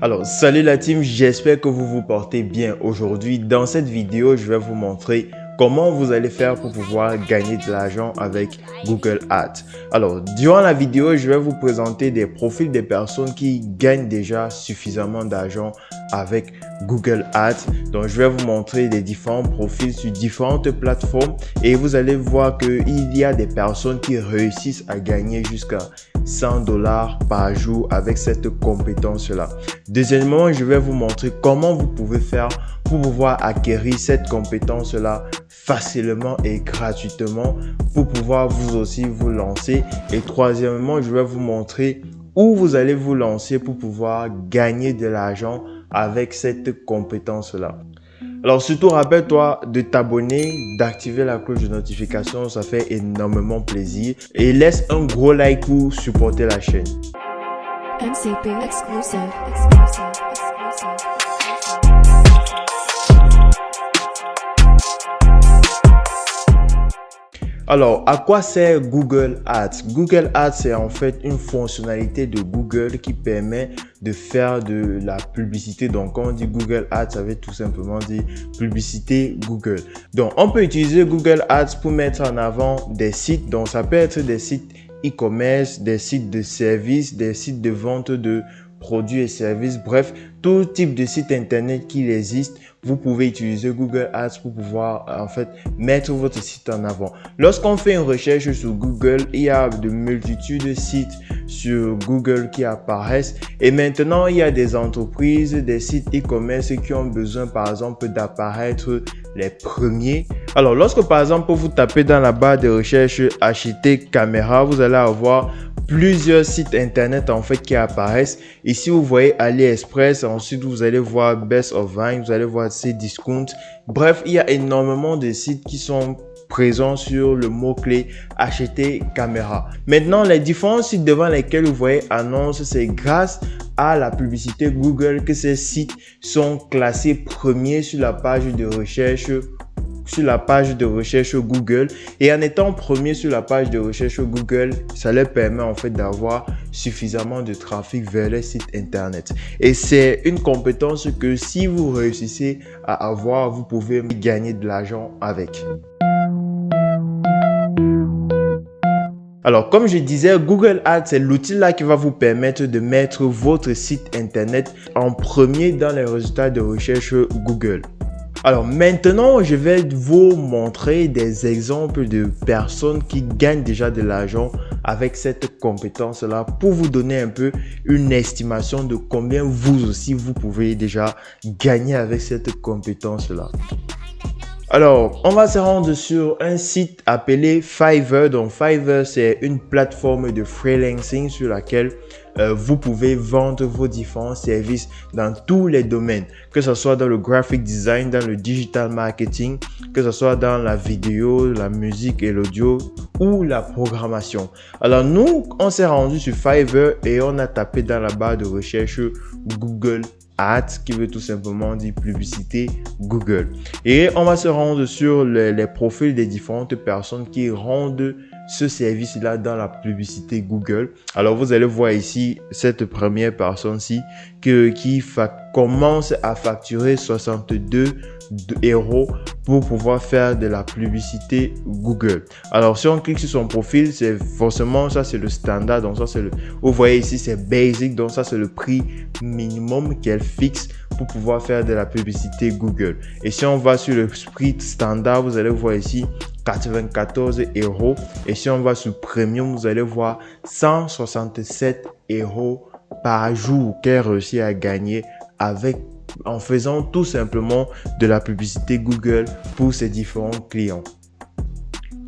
Alors, salut la team, j'espère que vous vous portez bien aujourd'hui. Dans cette vidéo, je vais vous montrer comment vous allez faire pour pouvoir gagner de l'argent avec Google Ads. Alors, durant la vidéo, je vais vous présenter des profils des personnes qui gagnent déjà suffisamment d'argent avec Google Ads. Donc, je vais vous montrer des différents profils sur différentes plateformes et vous allez voir qu'il y a des personnes qui réussissent à gagner jusqu'à $100 par jour avec cette compétence-là. Deuxièmement, je vais vous montrer comment vous pouvez faire pour pouvoir acquérir cette compétence-là facilement et gratuitement pour pouvoir vous aussi vous lancer. Et troisièmement, je vais vous montrer où vous allez vous lancer pour pouvoir gagner de l'argent avec cette compétence-là. Alors surtout, rappelle-toi de t'abonner, d'activer la cloche de notification, ça fait énormément plaisir. Et laisse un gros like pour supporter la chaîne. MCP exclusive. Alors, à quoi sert Google Ads? Google Ads, c'est en fait une fonctionnalité de Google qui permet de faire de la publicité. Donc, quand on dit Google Ads, ça veut tout simplement dire publicité Google. Donc, on peut utiliser Google Ads pour mettre en avant des sites. Donc, ça peut être des sites e-commerce, des sites de services, des sites de vente de produits et services, bref, tout type de site internet qui existe, vous pouvez utiliser Google Ads pour pouvoir en fait mettre votre site en avant. Lorsqu'on fait une recherche sur Google, il y a de multitudes de sites sur Google qui apparaissent et maintenant il y a des entreprises, des sites e-commerce qui ont besoin par exemple d'apparaître les premiers. Alors lorsque par exemple vous tapez dans la barre de recherche acheter caméra, vous allez avoir plusieurs sites internet en fait qui apparaissent. Ici vous voyez AliExpress, ensuite vous allez voir Best of Vine, vous allez voir Cdiscount. Bref, il y a énormément de sites qui sont présents sur le mot-clé acheter caméra. Maintenant, les différents sites devant lesquels vous voyez annonce, c'est grâce à la publicité Google que ces sites sont classés premiers sur la page de recherche Google, et en étant premier sur la page de recherche Google, ça leur permet en fait d'avoir suffisamment de trafic vers les sites internet. Et c'est une compétence que si vous réussissez à avoir, vous pouvez gagner de l'argent avec. Alors, comme je disais, Google Ads, c'est l'outil là qui va vous permettre de mettre votre site internet en premier dans les résultats de recherche Google. Alors maintenant, je vais vous montrer des exemples de personnes qui gagnent déjà de l'argent avec cette compétence-là pour vous donner un peu une estimation de combien vous aussi vous pouvez déjà gagner avec cette compétence-là. Alors, on va se rendre sur un site appelé Fiverr. Donc, Fiverr, c'est une plateforme de freelancing sur laquelle vous pouvez vendre vos différents services dans tous les domaines, que ce soit dans le graphic design, dans le digital marketing, que ce soit dans la vidéo, la musique et l'audio ou la programmation. Alors, nous, on s'est rendu sur Fiverr et on a tapé dans la barre de recherche Google Ads, qui veut tout simplement dire publicité Google. Et on va se rendre sur les profils des différentes personnes qui rendent ce service-là dans la publicité Google. Alors, vous allez voir ici cette première personne-ci qui commence à facturer 62 € pour pouvoir faire de la publicité Google. Alors, si on clique sur son profil, c'est forcément ça, c'est le standard. Donc, ça, c'est vous voyez ici, c'est basic. Donc, ça, c'est le prix minimum qu'elle fixe pour pouvoir faire de la publicité Google. Et si on va sur le prix standard, vous allez voir ici 94 €. Et si on va sur Premium, vous allez voir 167 € par jour qu'elle réussit à gagner en faisant tout simplement de la publicité Google pour ses différents clients.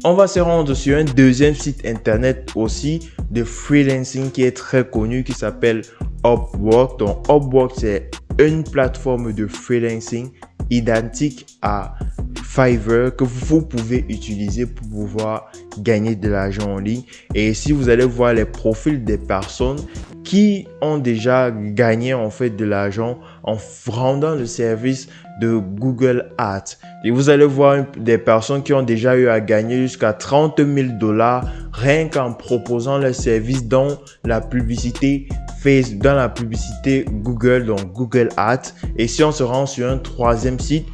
On va se rendre sur un deuxième site internet aussi de freelancing qui est très connu, qui s'appelle Upwork. Donc Upwork, c'est une plateforme de freelancing identique à Fiverr que vous pouvez utiliser pour pouvoir gagner de l'argent en ligne. Et ici, vous allez voir les profils des personnes qui ont déjà gagné en fait de l'argent en rendant le service de Google Ads. Et vous allez voir des personnes qui ont déjà eu à gagner jusqu'à 30 000 $ rien qu'en proposant le service dans la publicité dans la publicité Google, donc Google Ads. Et si on se rend sur un troisième site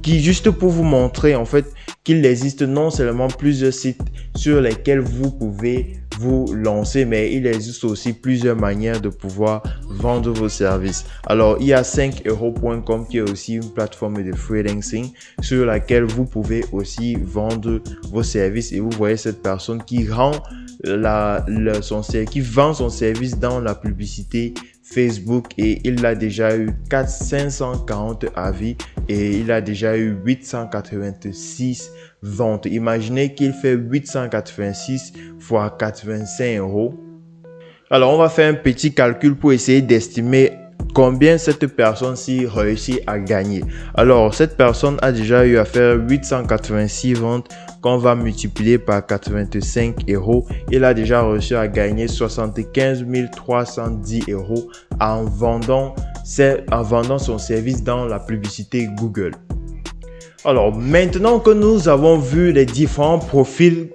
qui juste pour vous montrer en fait qu'il existe non seulement plusieurs sites sur lesquels vous pouvez vous lancer, mais il existe aussi plusieurs manières de pouvoir vendre vos services. Alors, il y a 5euros.com qui est aussi une plateforme de freelancing sur laquelle vous pouvez aussi vendre vos services et vous voyez cette personne qui rend qui vend son service dans la publicité Facebook et il a déjà eu 540 avis et il a déjà eu 886 ventes. Imaginez qu'il fait 886 fois 85 euros. Alors, on va faire un petit calcul pour essayer d'estimer combien cette personne-ci réussit à gagner. Alors, cette personne a déjà eu à faire 886 ventes qu'on va multiplier par 85 euros. Il a déjà réussi à gagner 75 310 euros en vendant son service dans la publicité Google. Alors, maintenant que nous avons vu les différents profils,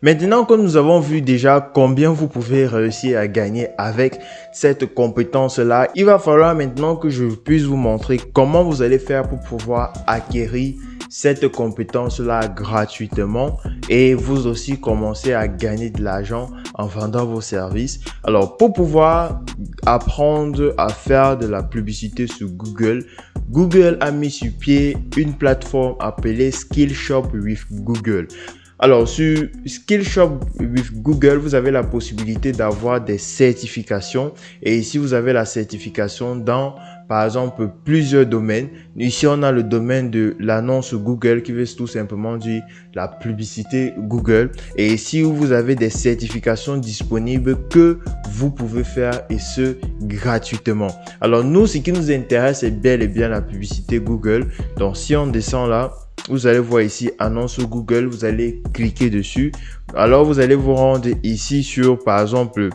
maintenant que nous avons vu déjà combien vous pouvez réussir à gagner avec cette compétence-là, il va falloir maintenant que je puisse vous montrer comment vous allez faire pour pouvoir acquérir cette compétence-là gratuitement et vous aussi commencer à gagner de l'argent en vendant vos services. Alors, pour pouvoir apprendre à faire de la publicité sur Google, Google a mis sur pied une plateforme appelée Skillshop with Google. Alors, sur Skillshop with Google, vous avez la possibilité d'avoir des certifications. Et ici, vous avez la certification dans, par exemple, plusieurs domaines. Ici, on a le domaine de l'annonce Google qui veut tout simplement dire la publicité Google. Et ici, vous avez des certifications disponibles que vous pouvez faire et ce, gratuitement. Alors, nous, ce qui nous intéresse, c'est bel et bien la publicité Google. Donc, si on descend là, vous allez voir ici annonce Google, vous allez cliquer dessus. Alors vous allez vous rendre ici sur, par exemple,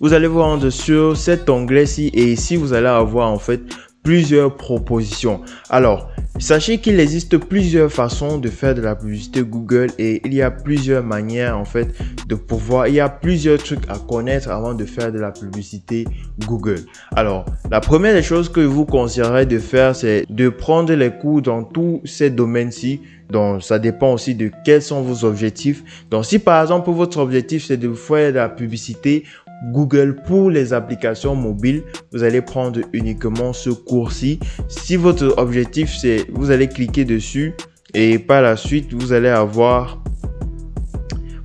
vous allez vous rendre sur cet onglet-ci et ici vous allez avoir en fait plusieurs propositions. Alors, sachez qu'il existe plusieurs façons de faire de la publicité Google et il y a plusieurs manières en fait de pouvoir, il y a plusieurs trucs à connaître avant de faire de la publicité Google. Alors, la première des choses que je vous conseillerais de faire, c'est de prendre les cours dans tous ces domaines-ci. Donc, ça dépend aussi de quels sont vos objectifs. Donc, si par exemple, votre objectif, c'est de faire de la publicité Google pour les applications mobiles, vous allez prendre uniquement ce cours-ci. Si votre objectif, c'est, vous allez cliquer dessus et par la suite, vous allez avoir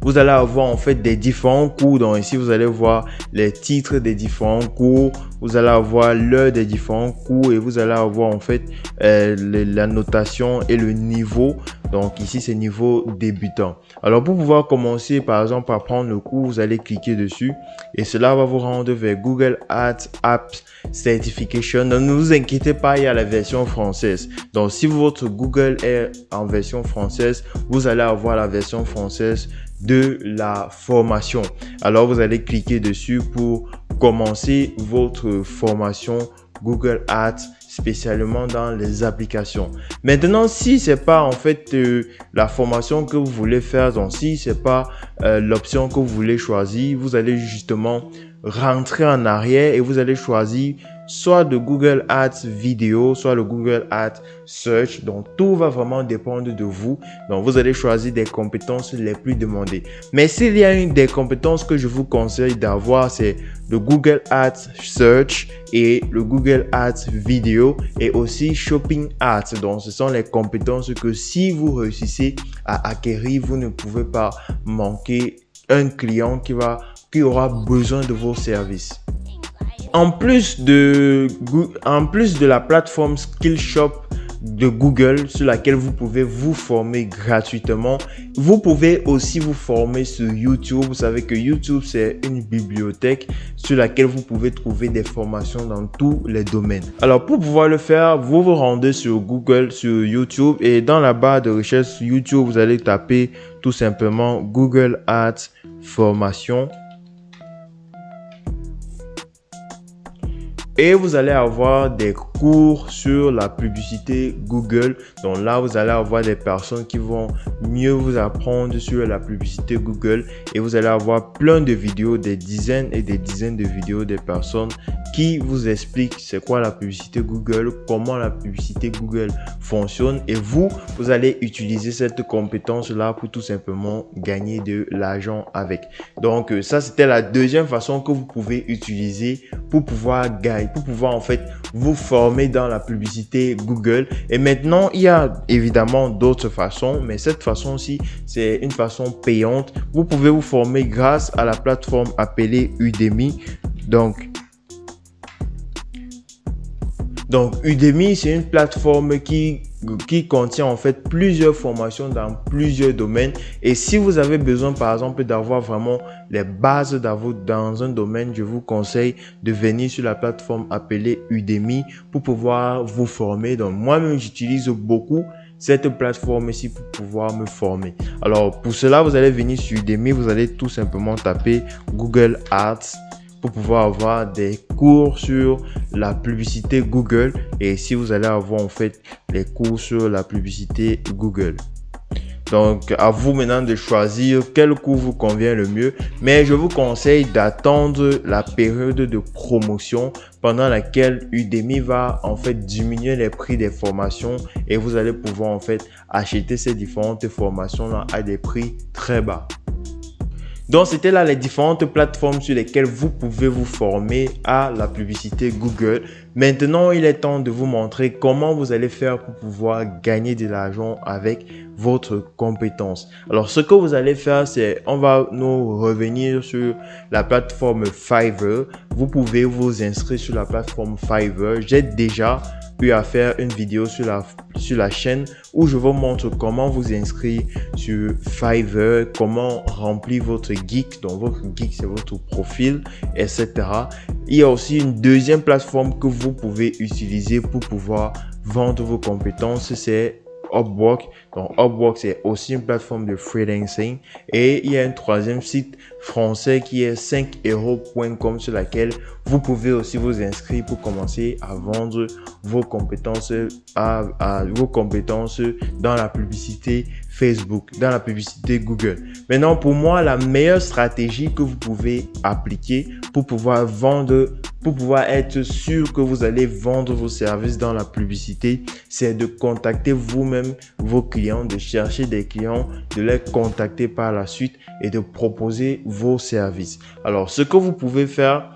en fait des différents cours. Donc ici, vous allez voir les titres des différents cours. Vous allez avoir l'heure des différents cours et vous allez avoir en fait la notation et le niveau. Donc ici, c'est niveau débutant. Alors pour pouvoir commencer par exemple à prendre le cours, vous allez cliquer dessus et cela va vous rendre vers Google Ads Apps Certification. Donc ne vous inquiétez pas, il y a la version française. Donc si votre Google est en version française, vous allez avoir la version française de la formation. Alors vous allez cliquer dessus pour commencer votre formation Google Ads spécialement dans les applications. Maintenant, si c'est pas en fait la formation que vous voulez faire, donc si c'est pas l'option que vous voulez choisir, vous allez justement rentrer en arrière et vous allez choisir soit de Google Ads vidéo, soit le Google Ads Search. Donc, tout va vraiment dépendre de vous. Donc, vous allez choisir des compétences les plus demandées. Mais s'il y a une des compétences que je vous conseille d'avoir, c'est le Google Ads Search et le Google Ads vidéo et aussi Shopping Ads. Donc, ce sont les compétences que si vous réussissez à acquérir, vous ne pouvez pas manquer un client qui aura besoin de vos services. En plus de la plateforme Skillshop de Google sur laquelle vous pouvez vous former gratuitement, vous pouvez aussi vous former sur YouTube. Vous savez que YouTube, c'est une bibliothèque sur laquelle vous pouvez trouver des formations dans tous les domaines. Alors, pour pouvoir le faire, vous vous rendez sur Google, sur YouTube et dans la barre de recherche YouTube, vous allez taper tout simplement Google Ads Formation. Et vous allez avoir des cours sur la publicité Google. Donc là, vous allez avoir des personnes qui vont mieux vous apprendre sur la publicité Google et vous allez avoir plein de vidéos, des dizaines et des dizaines de vidéos des personnes qui vous expliquent c'est quoi la publicité Google, comment la publicité Google fonctionne et vous allez utiliser cette compétence-là pour tout simplement gagner de l'argent avec. Donc ça, c'était la deuxième façon que vous pouvez utiliser pour pouvoir gagner, pour pouvoir en fait vous former dans la publicité Google. Et maintenant, il y a évidemment d'autres façons, mais cette façon-ci, c'est une façon payante. Vous pouvez vous former grâce à la plateforme appelée Udemy. Donc Udemy, c'est une plateforme qui contient en fait plusieurs formations dans plusieurs domaines. Et si vous avez besoin par exemple d'avoir vraiment les bases dans un domaine, je vous conseille de venir sur la plateforme appelée Udemy pour pouvoir vous former. Donc moi-même, j'utilise beaucoup cette plateforme ici pour pouvoir me former. Alors pour cela, vous allez venir sur Udemy, vous allez tout simplement taper Google Ads pour pouvoir avoir des cours sur la publicité Google. Et ici, vous allez avoir en fait les cours sur la publicité Google. Donc, à vous maintenant de choisir quel cours vous convient le mieux. Mais je vous conseille d'attendre la période de promotion pendant laquelle Udemy va en fait diminuer les prix des formations et vous allez pouvoir en fait acheter ces différentes formations là à des prix très bas. Donc, c'était là les différentes plateformes sur lesquelles vous pouvez vous former à la publicité Google. Maintenant, il est temps de vous montrer comment vous allez faire pour pouvoir gagner de l'argent avec votre compétence. Alors, ce que vous allez faire, c'est on va nous revenir sur la plateforme Fiverr. Vous pouvez vous inscrire sur la plateforme Fiverr. J'ai déjà eu à faire une vidéo sur la chaîne où je vous montre comment vous inscrire sur Fiverr, comment remplir votre geek. Donc votre geek, c'est votre profil, etc. Il y a aussi une deuxième plateforme que vous pouvez utiliser pour pouvoir vendre vos compétences, c'est Upwork. Donc Upwork, c'est aussi une plateforme de freelancing. Et il y a un troisième site français qui est 5euros.com sur laquelle vous pouvez aussi vous inscrire pour commencer à vendre vos compétences, vos compétences dans la publicité Facebook, dans la publicité Google. Maintenant, pour moi, la meilleure stratégie que vous pouvez appliquer pour pouvoir vendre, pour pouvoir être sûr que vous allez vendre vos services dans la publicité, c'est de contacter vous-même vos clients, de chercher des clients, de les contacter par la suite et de proposer vos services. Alors, ce que vous pouvez faire,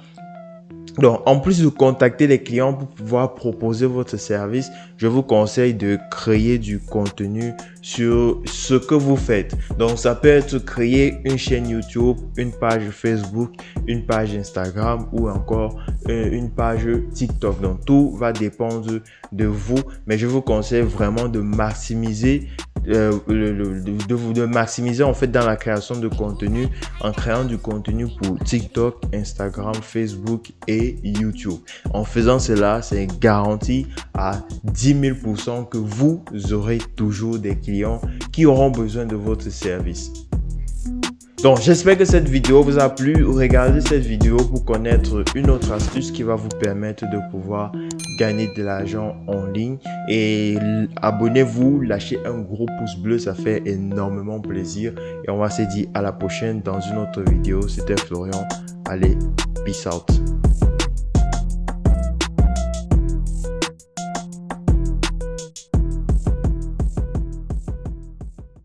donc, en plus de contacter les clients pour pouvoir proposer votre service, je vous conseille de créer du contenu sur ce que vous faites. Donc, ça peut être créer une chaîne YouTube, une page Facebook, une page Instagram ou encore une page TikTok. Donc, tout va dépendre de vous, mais je vous conseille vraiment de maximiser de maximiser en fait dans la création de contenu en créant du contenu pour TikTok, Instagram, Facebook et YouTube. En faisant cela, c'est garanti à 10 000% que vous aurez toujours des clients qui auront besoin de votre service. Donc, j'espère que cette vidéo vous a plu. Regardez cette vidéo pour connaître une autre astuce qui va vous permettre de pouvoir gagner de l'argent en ligne. Et abonnez-vous, lâchez un gros pouce bleu, ça fait énormément plaisir. Et on va se dire à la prochaine dans une autre vidéo. C'était Florian. Allez, peace out.